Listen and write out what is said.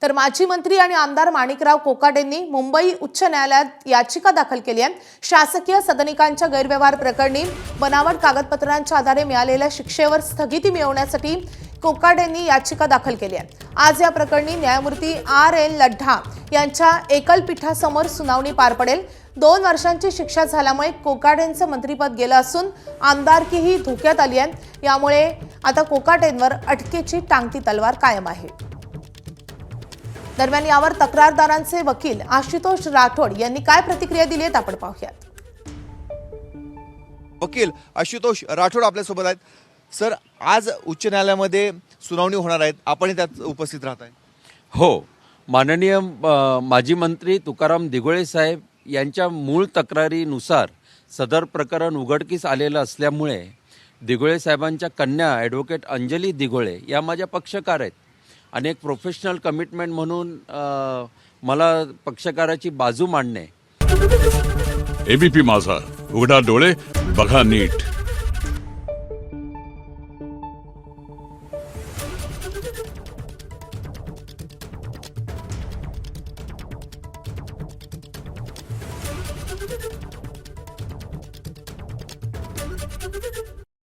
तर माजी मंत्री आणि आमदार माणिकराव कोकाटेंनी मुंबई उच्च न्यायालयात याचिका दाखल केली आहे। शासकीय सदनिकांच्या गैरव्यवहार प्रकरणी बनावट कागदपत्रांच्या आधारे मिळालेल्या शिक्षेवर स्थगिती मिळवण्यासाठी कोकाटेंनी याचिका दाखल केली आहे। आज या प्रकरणी न्यायमूर्ती R.N. लड्ढा यांच्या एकलपीठासमोर सुनावणी पार पडेल। 2 वर्षांची शिक्षा झाल्यामुळे कोकाटेंचं मंत्रिपद गेलं असून आमदारकीही धोक्यात आली आहे। यामुळे आता कोकाटेंवर अटकेची टांगती तलवार कायम आहे। दरम्यान यावर तक्रारदारांचे वकील आशुतोष राठोड यांनी काय प्रतिक्रिया दिली आहे आपण पाहूयात। वकील आशुतोष राठोड आपल्यासोबत आहेत। सर, आज उच्च न्यायालयामध्ये सुनावणी होणार आहे, आपण त्यात उपस्थित राहत आहे। हो, माननीय माजी मंत्री तुकाराम दिघोळे साहेब यांच्या मूळ तक्रारीनुसार सदर प्रकरण उघडकीस आलेलं असल्यामुळे दिघोळे साहेबांच्या कन्या ॲडव्होकेट अंजली दिघोळे या माझ्या पक्षकार आहेत आणि एक प्रोफेशनल कमिटमेंट म्हणून मला पक्षकाराची बाजू मांडणे। एबीपी माझा, उघडा डोळे बघा नीट।